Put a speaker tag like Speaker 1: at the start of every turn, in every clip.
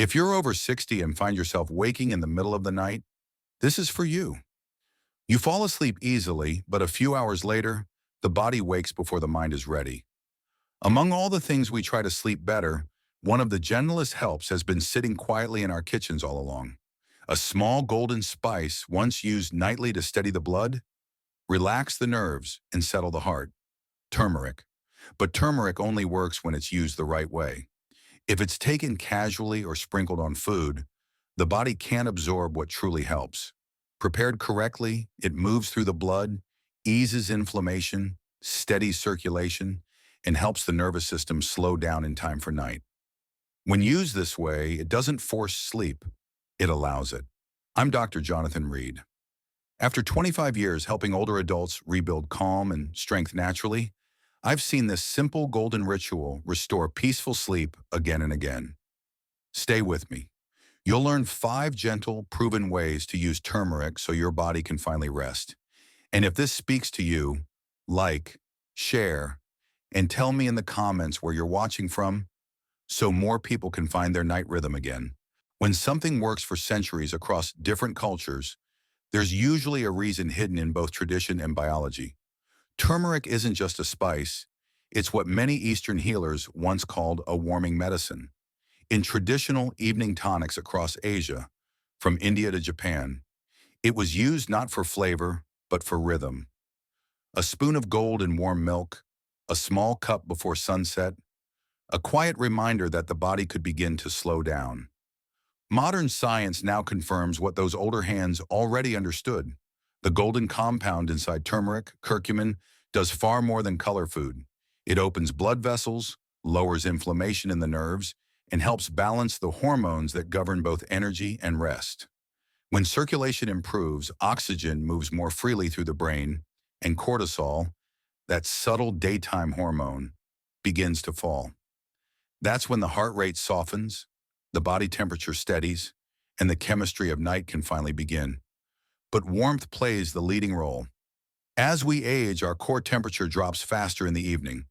Speaker 1: If you're over 60 and find yourself waking in the middle of the night, this is for you. You fall asleep easily, but a few hours later, the body wakes before the mind is ready. Among all the things we try to sleep better, one of the gentlest helps has been sitting quietly in our kitchens all along. A small golden spice once used nightly to steady the blood, relax the nerves, and settle the heart. Turmeric. But turmeric only works when it's used the right way. If it's taken casually or sprinkled on food, the body can't absorb what truly helps. Prepared correctly, it moves through the blood, eases inflammation, steadies circulation, and helps the nervous system slow down in time for night. When used this way, it doesn't force sleep, it allows it. I'm Dr. Jonathan Reid. After 25 years helping older adults rebuild calm and strength naturally, I've seen this simple golden ritual restore peaceful sleep again and again. Stay with me. You'll learn 5 gentle, proven ways to use turmeric so your body can finally rest. And if this speaks to you, like, share, and tell me in the comments where you're watching from so more people can find their night rhythm again. When something works for centuries across different cultures, there's usually a reason hidden in both tradition and biology. Turmeric isn't just a spice, it's what many Eastern healers once called a warming medicine. In traditional evening tonics across Asia, from India to Japan, it was used not for flavor, but for rhythm. A spoon of gold in warm milk, a small cup before sunset, a quiet reminder that the body could begin to slow down. Modern science now confirms what those older hands already understood. The golden compound inside turmeric, curcumin, does far more than color food. It opens blood vessels, lowers inflammation in the nerves, and helps balance the hormones that govern both energy and rest. When circulation improves, oxygen moves more freely through the brain, and cortisol, that subtle daytime hormone, begins to fall. That's when the heart rate softens, the body temperature steadies, and the chemistry of night can finally begin. But warmth plays the leading role. As we age, our core temperature drops faster in the evening.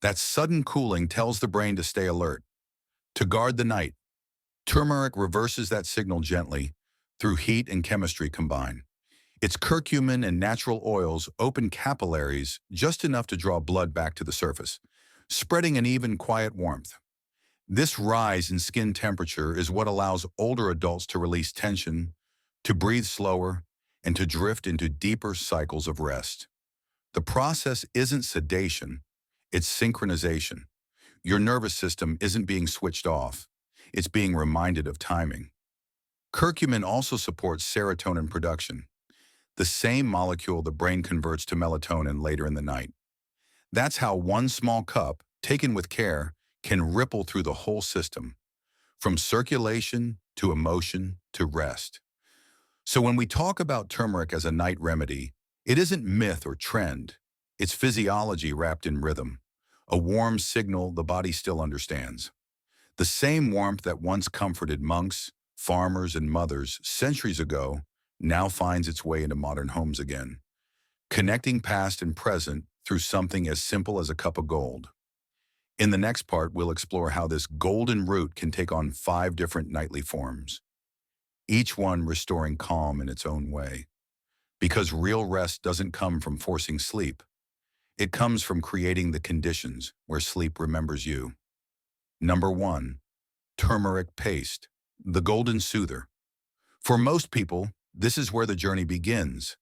Speaker 1: That sudden cooling tells the brain to stay alert, to guard the night. Turmeric reverses that signal gently through heat and chemistry combine. Its curcumin and natural oils open capillaries just enough to draw blood back to the surface, spreading an even quiet warmth. This rise in skin temperature is what allows older adults to release tension, to breathe slower, and to drift into deeper cycles of rest. The process isn't sedation, it's synchronization. Your nervous system isn't being switched off, it's being reminded of timing. Curcumin also supports serotonin production, the same molecule the brain converts to melatonin later in the night. That's how one small cup, taken with care, can ripple through the whole system, from circulation to emotion to rest. So when we talk about turmeric as a night remedy, it isn't myth or trend. It's physiology wrapped in rhythm, a warm signal the body still understands. The same warmth that once comforted monks, farmers, and mothers centuries ago now finds its way into modern homes again, connecting past and present through something as simple as a cup of gold. In the next part, we'll explore how this golden root can take on 5 different nightly forms, each one restoring calm in its own way. Because real rest doesn't come from forcing sleep. It comes from creating the conditions where sleep remembers you. Number 1, turmeric paste, the golden soother. For most people, this is where the journey begins.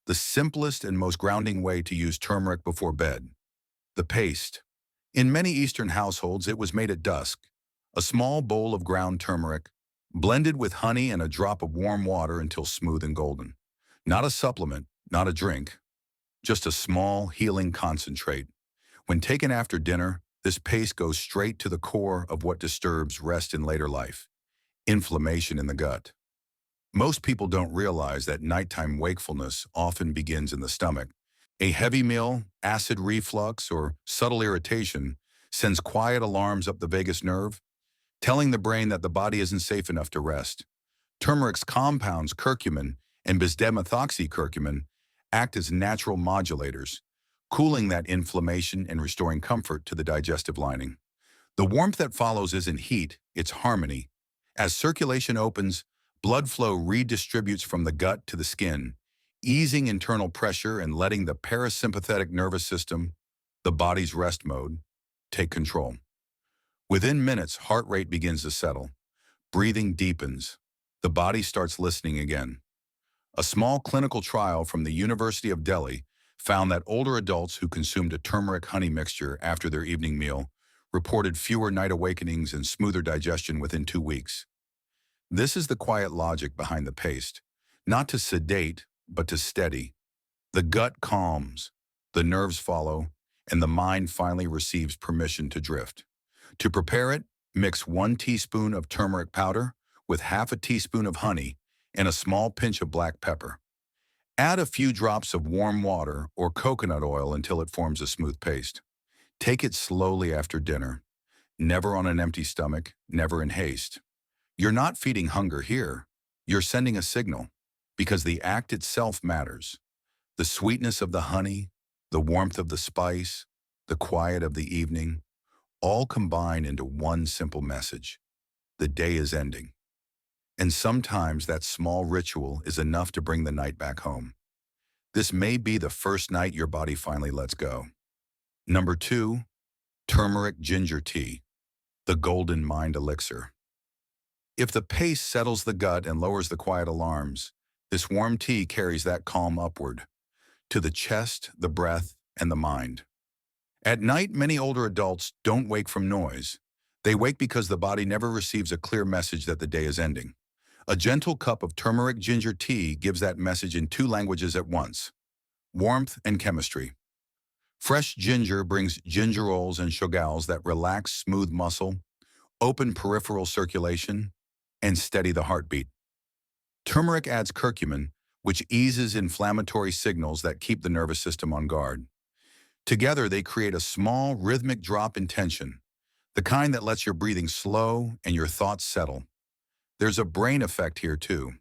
Speaker 1: The simplest and most grounding way to use turmeric before bed. The paste. In many Eastern households, it was made at dusk. A small bowl of ground turmeric, blended with honey and a drop of warm water until smooth and golden. Not a supplement, not a drink, just a small, healing concentrate. When taken after dinner, this paste goes straight to the core of what disturbs rest in later life: inflammation in the gut. Most people don't realize that nighttime wakefulness often begins in the stomach. A heavy meal, acid reflux, or subtle irritation sends quiet alarms up the vagus nerve, telling the brain that the body isn't safe enough to rest. Turmeric's compounds, curcumin and bisdemethoxycurcumin, act as natural modulators, cooling that inflammation and restoring comfort to the digestive lining. The warmth that follows isn't heat, it's harmony. As circulation opens, blood flow redistributes from the gut to the skin, easing internal pressure and letting the parasympathetic nervous system, the body's rest mode, take control. Within minutes, heart rate begins to settle. Breathing deepens. The body starts listening again. A small clinical trial from the University of Delhi found that older adults who consumed a turmeric honey mixture after their evening meal reported fewer night awakenings and smoother digestion within 2 weeks. This is the quiet logic behind the paste, not to sedate, but to steady. The gut calms, the nerves follow, and the mind finally receives permission to drift. To prepare it, mix 1 teaspoon of turmeric powder with half a teaspoon of honey and a small pinch of black pepper. Add a few drops of warm water or coconut oil until it forms a smooth paste. Take it slowly after dinner, never on an empty stomach, never in haste. You're not feeding hunger here. You're sending a signal, because the act itself matters. The sweetness of the honey, the warmth of the spice, the quiet of the evening, all combine into one simple message. The day is ending. And sometimes that small ritual is enough to bring the night back home. This may be the first night your body finally lets go. Number 2, turmeric ginger tea, the golden mind elixir. If the paste settles the gut and lowers the quiet alarms, this warm tea carries that calm upward, to the chest, the breath, and the mind. At night, many older adults don't wake from noise. They wake because the body never receives a clear message that the day is ending. A gentle cup of turmeric ginger tea gives that message in 2 languages at once: warmth and chemistry. Fresh ginger brings gingerols and shogals that relax smooth muscle, open peripheral circulation, and steady the heartbeat. Turmeric adds curcumin, which eases inflammatory signals that keep the nervous system on guard. Together, they create a small, rhythmic drop in tension, the kind that lets your breathing slow and your thoughts settle. There's a brain effect here, too.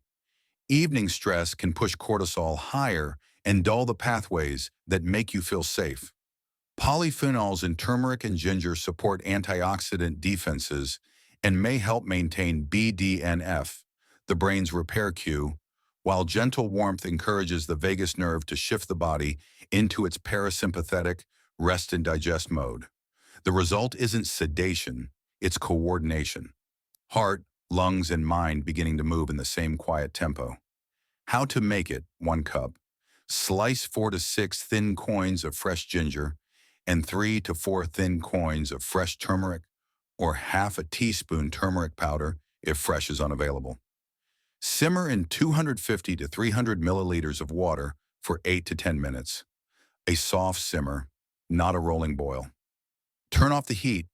Speaker 1: Evening stress can push cortisol higher and dull the pathways that make you feel safe. Polyphenols in turmeric and ginger support antioxidant defenses and may help maintain BDNF, the brain's repair cue, while gentle warmth encourages the vagus nerve to shift the body into its parasympathetic rest and digest mode. The result isn't sedation, it's coordination. Heart, lungs, and mind beginning to move in the same quiet tempo. How to make it: 1 cup. Slice 4 to 6 thin coins of fresh ginger and 3 to 4 thin coins of fresh turmeric, or half a teaspoon turmeric powder if fresh is unavailable. Simmer in 250 to 300 milliliters of water for 8 to 10 minutes. A soft simmer, not a rolling boil. Turn off the heat,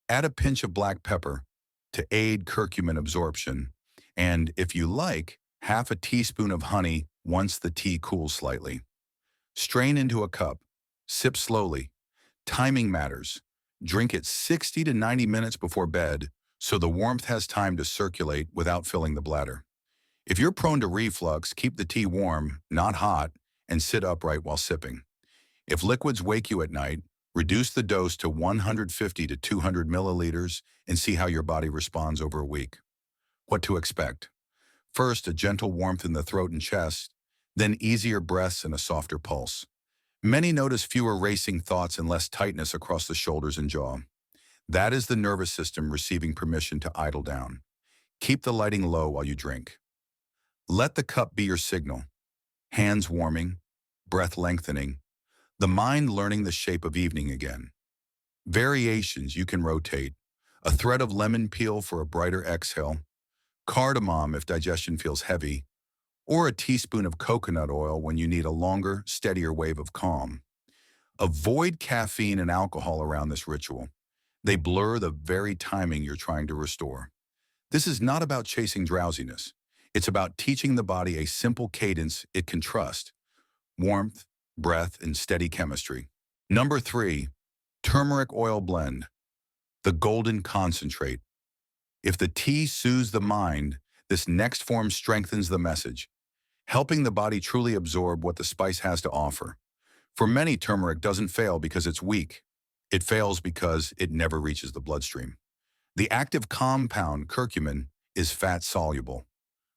Speaker 1: add a pinch of black pepper to aid curcumin absorption, and, if you like, half a teaspoon of honey once the tea cools slightly. Strain into a cup. Sip slowly. Timing matters. Drink it 60 to 90 minutes before bed so the warmth has time to circulate without filling the bladder. If you're prone to reflux, keep the tea warm, not hot, and sit upright while sipping. If liquids wake you at night, reduce the dose to 150 to 200 milliliters and see how your body responds over a week. What to expect? First, a gentle warmth in the throat and chest, then easier breaths and a softer pulse. Many notice fewer racing thoughts and less tightness across the shoulders and jaw. That is the nervous system receiving permission to idle down. Keep the lighting low while you drink. Let the cup be your signal. Hands warming, breath lengthening, the mind learning the shape of evening again. Variations you can rotate: a thread of lemon peel for a brighter exhale, cardamom if digestion feels heavy, or a teaspoon of coconut oil when you need a longer, steadier wave of calm. Avoid caffeine and alcohol around this ritual. They blur the very timing you're trying to restore. This is not about chasing drowsiness. It's about teaching the body a simple cadence it can trust: warmth, breath, and steady chemistry. Number 3, turmeric oil blend, the golden concentrate. If the tea soothes the mind, this next form strengthens the message, helping the body truly absorb what the spice has to offer. For many, turmeric doesn't fail because it's weak. It fails because it never reaches the bloodstream. The active compound, curcumin, is fat-soluble.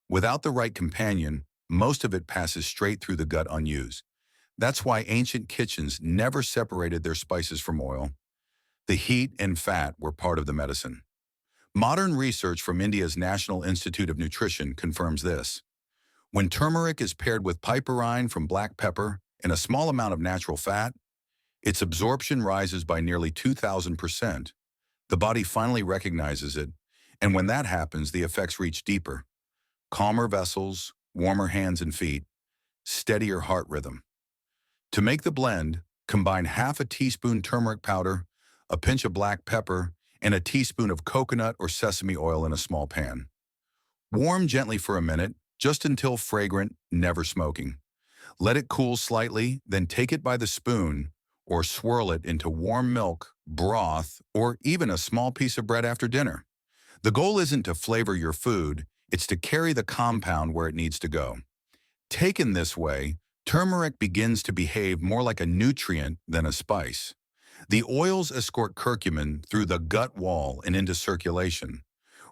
Speaker 1: Without the right companion, most of it passes straight through the gut unused. That's why ancient kitchens never separated their spices from oil. The heat and fat were part of the medicine. Modern research from India's National Institute of Nutrition confirms this. When turmeric is paired with piperine from black pepper and a small amount of natural fat, its absorption rises by nearly 2,000%. The body finally recognizes it, and when that happens, the effects reach deeper. Calmer vessels, warmer hands and feet, steadier heart rhythm. To make the blend, combine half a teaspoon turmeric powder, a pinch of black pepper, and a teaspoon of coconut or sesame oil in a small pan. Warm gently for a minute, just until fragrant, never smoking. Let it cool slightly, then take it by the spoon or swirl it into warm milk, broth, or even a small piece of bread after dinner. The goal isn't to flavor your food, it's to carry the compound where it needs to go. Taken this way, turmeric begins to behave more like a nutrient than a spice. The oils escort curcumin through the gut wall and into circulation,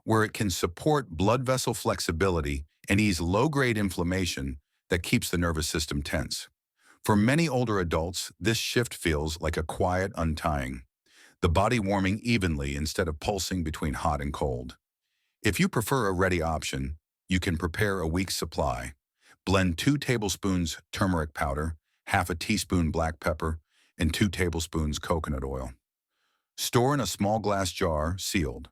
Speaker 1: where it can support blood vessel flexibility and ease low-grade inflammation that keeps the nervous system tense. For many older adults, this shift feels like a quiet untying, the body warming evenly instead of pulsing between hot and cold. If you prefer a ready option, you can prepare a week's supply. Blend 2 tablespoons turmeric powder, half a teaspoon black pepper, and 2 tablespoons coconut oil. Store in a small glass jar, sealed.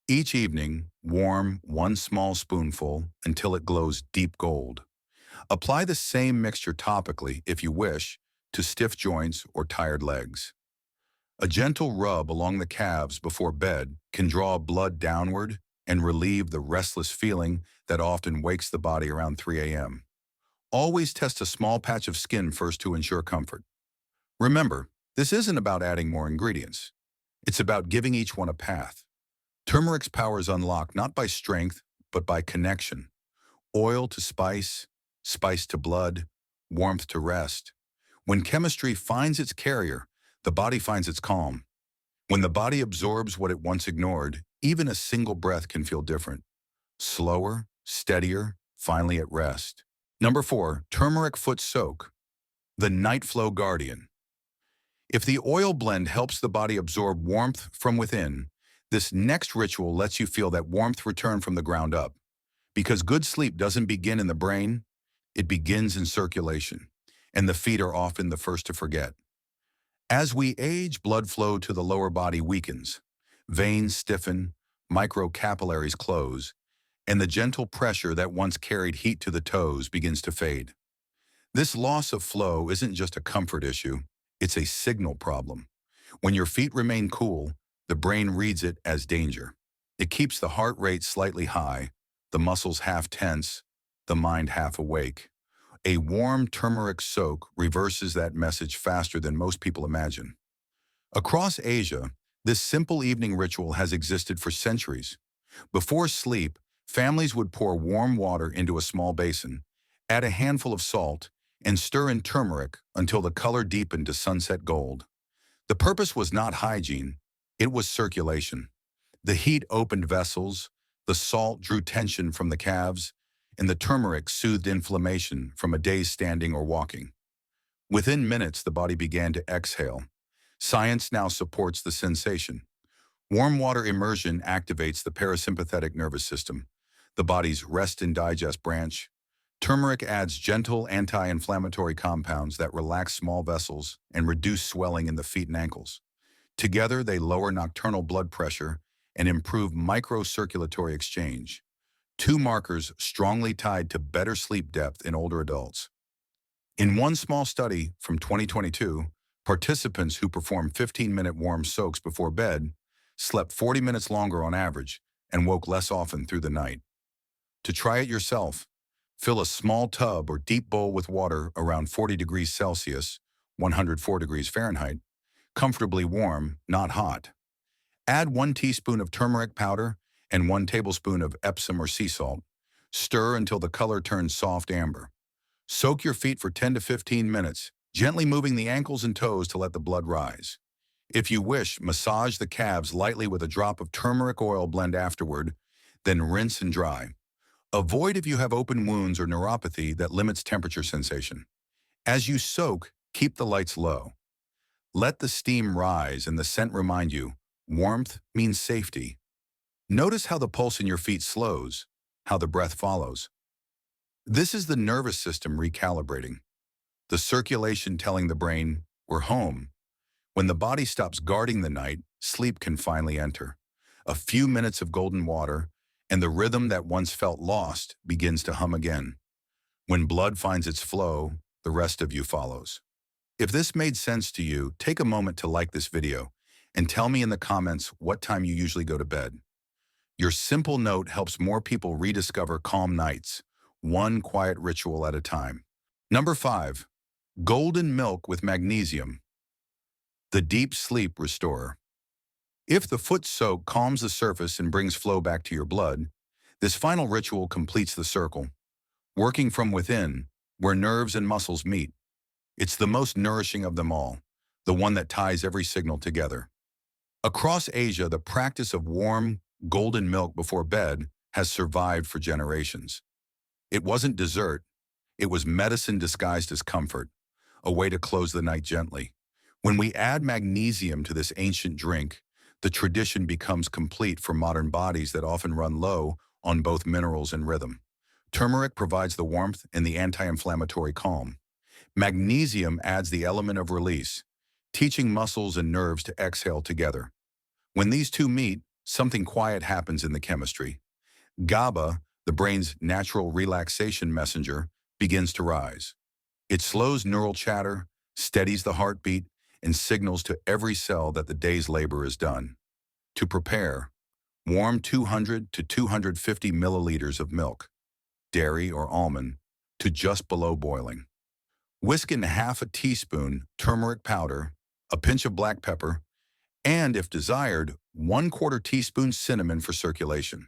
Speaker 1: Each evening, warm 1 small spoonful until it glows deep gold. Apply the same mixture topically, if you wish, to stiff joints or tired legs. A gentle rub along the calves before bed can draw blood downward and relieve the restless feeling that often wakes the body around 3 a.m. Always test a small patch of skin first to ensure comfort. Remember, this isn't about adding more ingredients. It's about giving each one a path. Turmeric's power is unlocked not by strength, but by connection. Oil to spice, spice to blood, warmth to rest. When chemistry finds its carrier, the body finds its calm. When the body absorbs what it once ignored, even a single breath can feel different. Slower, steadier, finally at rest. Number 4, turmeric foot soak. The night flow guardian. If the oil blend helps the body absorb warmth from within, this next ritual lets you feel that warmth return from the ground up. Because good sleep doesn't begin in the brain, it begins in circulation, and the feet are often the first to forget. As we age, blood flow to the lower body weakens. Veins stiffen, microcapillaries close, and the gentle pressure that once carried heat to the toes begins to fade. This loss of flow isn't just a comfort issue, it's a signal problem. When your feet remain cool, the brain reads it as danger. It keeps the heart rate slightly high, the muscles half tense, the mind half awake. A warm turmeric soak reverses that message faster than most people imagine. Across Asia, this simple evening ritual has existed for centuries. Before sleep, families would pour warm water into a small basin, add a handful of salt, and stir in turmeric until the color deepened to sunset gold. The purpose was not hygiene, it was circulation. The heat opened vessels, the salt drew tension from the calves, and the turmeric soothed inflammation from a day's standing or walking. Within minutes, the body began to exhale. Science now supports the sensation. Warm water immersion activates the parasympathetic nervous system, the body's rest and digest branch. Turmeric adds gentle anti-inflammatory compounds that relax small vessels and reduce swelling in the feet and ankles. Together, they lower nocturnal blood pressure and improve microcirculatory exchange, 2 markers strongly tied to better sleep depth in older adults. In one small study from 2022, participants who performed 15-minute warm soaks before bed slept 40 minutes longer on average and woke less often through the night. To try it yourself, fill a small tub or deep bowl with water around 40 degrees Celsius, 104 degrees Fahrenheit, comfortably warm, not hot. Add 1 teaspoon of turmeric powder and 1 tablespoon of Epsom or sea salt. Stir until the color turns soft amber. Soak your feet for 10 to 15 minutes, gently moving the ankles and toes to let the blood rise. If you wish, massage the calves lightly with a drop of turmeric oil blend afterward. Then rinse and dry. Avoid if you have open wounds or neuropathy that limits temperature sensation. As you soak, keep the lights low. Let the steam rise and the scent remind you, warmth means safety. Notice how the pulse in your feet slows, how the breath follows. This is the nervous system recalibrating, the circulation telling the brain, we're home. When the body stops guarding the night, sleep can finally enter. A few minutes of golden water, and the rhythm that once felt lost begins to hum again. When blood finds its flow, the rest of you follows. If this made sense to you, take a moment to like this video and tell me in the comments what time you usually go to bed. Your simple note helps more people rediscover calm nights, one quiet ritual at a time. Number 5. Golden milk with magnesium. The deep sleep restorer. If the foot soak calms the surface and brings flow back to your blood, this final ritual completes the circle, working from within, where nerves and muscles meet. It's the most nourishing of them all, the one that ties every signal together. Across Asia, the practice of warm, golden milk before bed has survived for generations. It wasn't dessert, it was medicine disguised as comfort, a way to close the night gently. When we add magnesium to this ancient drink, the tradition becomes complete for modern bodies that often run low on both minerals and rhythm. Turmeric provides the warmth and the anti-inflammatory calm. Magnesium adds the element of release, teaching muscles and nerves to exhale together. When these two meet, something quiet happens in the chemistry. GABA, the brain's natural relaxation messenger, begins to rise. It slows neural chatter, steadies the heartbeat, and signals to every cell that the day's labor is done. To prepare, warm 200 to 250 milliliters of milk, dairy or almond, to just below boiling. Whisk in half a teaspoon turmeric powder, a pinch of black pepper, and, if desired, 1/4 teaspoon cinnamon for circulation.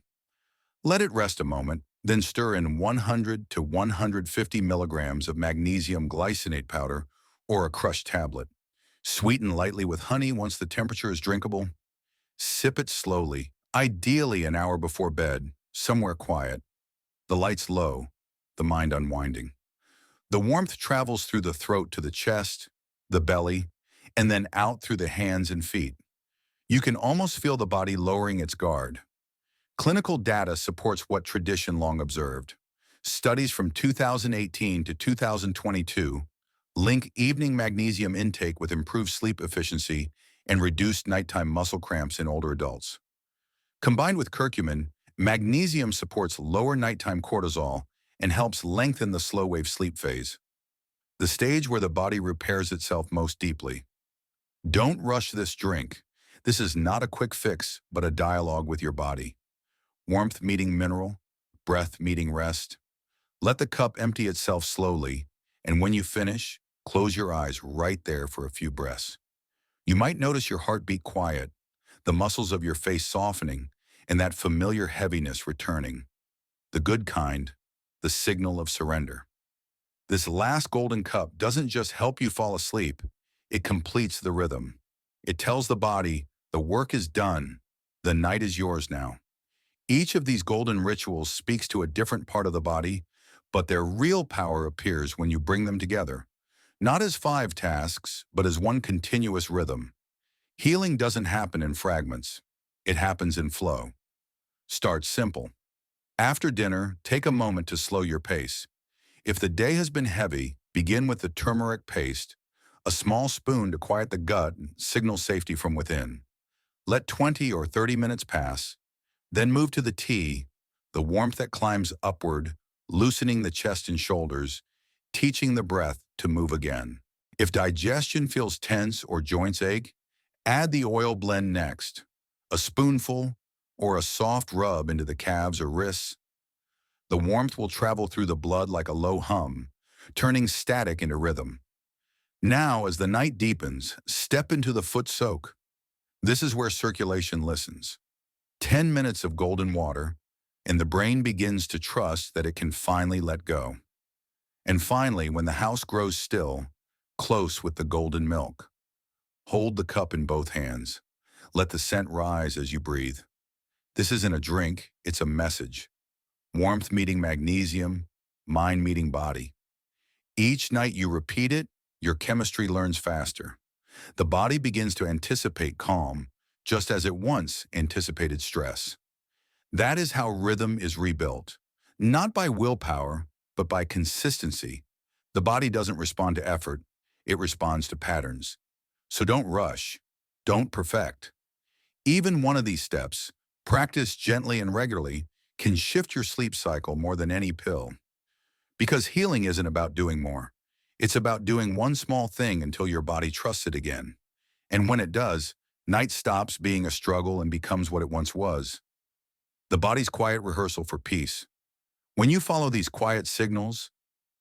Speaker 1: Let it rest a moment, then stir in 100 to 150 milligrams of magnesium glycinate powder or a crushed tablet. Sweeten lightly with honey once the temperature is drinkable. Sip it slowly, ideally an hour before bed, somewhere quiet. The lights low, the mind unwinding. The warmth travels through the throat to the chest, the belly, and then out through the hands and feet. You can almost feel the body lowering its guard. Clinical data supports what tradition long observed. Studies from 2018 to 2022 link evening magnesium intake with improved sleep efficiency and reduced nighttime muscle cramps in older adults. Combined with curcumin, magnesium supports lower nighttime cortisol and helps lengthen the slow-wave sleep phase, the stage where the body repairs itself most deeply. Don't rush this drink. This is not a quick fix, but a dialogue with your body. Warmth meeting mineral, breath meeting rest. Let the cup empty itself slowly, and when you finish, close your eyes right there for a few breaths. You might notice your heartbeat quiet, the muscles of your face softening, and that familiar heaviness returning. The good kind, the signal of surrender. This last golden cup doesn't just help you fall asleep, it completes the rhythm. It tells the body, the work is done, the night is yours now. Each of these golden rituals speaks to a different part of the body, but their real power appears when you bring them together. Not as 5 tasks, but as one continuous rhythm. Healing doesn't happen in fragments. It happens in flow. Start simple. After dinner, take a moment to slow your pace. If the day has been heavy, begin with the turmeric paste, a small spoon to quiet the gut and signal safety from within. Let 20 or 30 minutes pass, then move to the tea, the warmth that climbs upward, loosening the chest and shoulders, teaching the breath to move again. If digestion feels tense or joints ache, add the oil blend next, a spoonful or a soft rub into the calves or wrists. The warmth will travel through the blood like a low hum, turning static into rhythm. Now, as the night deepens, step into the foot soak. This is where circulation listens. 10 minutes of golden water, and the brain begins to trust that it can finally let go. And finally, when the house grows still, close with the golden milk, hold the cup in both hands. Let the scent rise as you breathe. This isn't a drink, it's a message. Warmth meeting magnesium, mind meeting body. Each night you repeat it, your chemistry learns faster. The body begins to anticipate calm, just as it once anticipated stress. That is how rhythm is rebuilt. Not by willpower, but by consistency. The body doesn't respond to effort, it responds to patterns. So don't rush, don't perfect. Even one of these steps, practiced gently and regularly, can shift your sleep cycle more than any pill. Because healing isn't about doing more. It's about doing one small thing until your body trusts it again. And when it does, night stops being a struggle and becomes what it once was. The body's quiet rehearsal for peace. When you follow these quiet signals,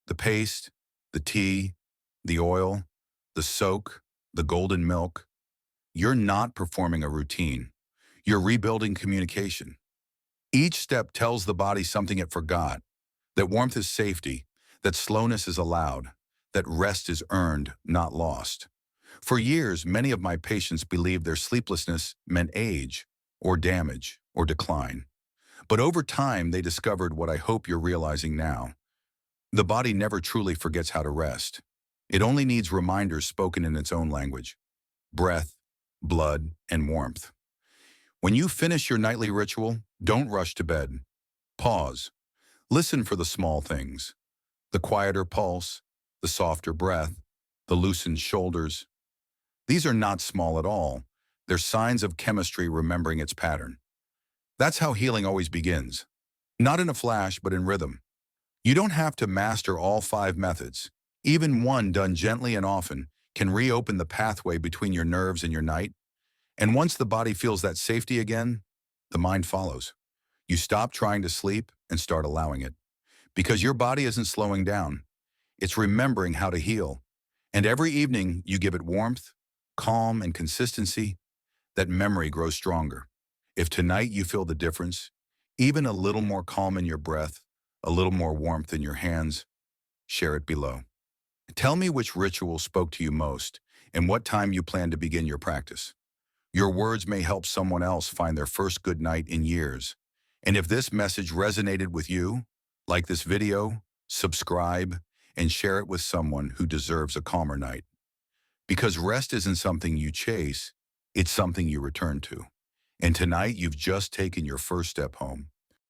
Speaker 1: the paste, the tea, the oil, the soak, the golden milk, you're not performing a routine. You're rebuilding communication. Each step tells the body something it forgot, that warmth is safety, that slowness is allowed, that rest is earned, not lost. For years, many of my patients believed their sleeplessness meant age, or damage, or decline. But over time, they discovered what I hope you're realizing now. The body never truly forgets how to rest. It only needs reminders spoken in its own language: breath, blood, and warmth. When you finish your nightly ritual, don't rush to bed. Pause. Listen for the small things: the quieter pulse, the softer breath, the loosened shoulders. These are not small at all. They're signs of chemistry remembering its pattern. That's how healing always begins. Not in a flash, but in rhythm. You don't have to master all 5 methods. Even one done gently and often can reopen the pathway between your nerves and your night. And once the body feels that safety again, the mind follows. You stop trying to sleep and start allowing it. Because your body isn't slowing down. It's remembering how to heal. And every evening you give it warmth, calm, and consistency, that memory grows stronger. If tonight you feel the difference, even a little more calm in your breath, a little more warmth in your hands, share it below. Tell me which ritual spoke to you most and what time you plan to begin your practice. Your words may help someone else find their first good night in years. And if this message resonated with you, like this video, subscribe, and share it with someone who deserves a calmer night. Because rest isn't something you chase, it's something you return to. And tonight you've just taken your first step home.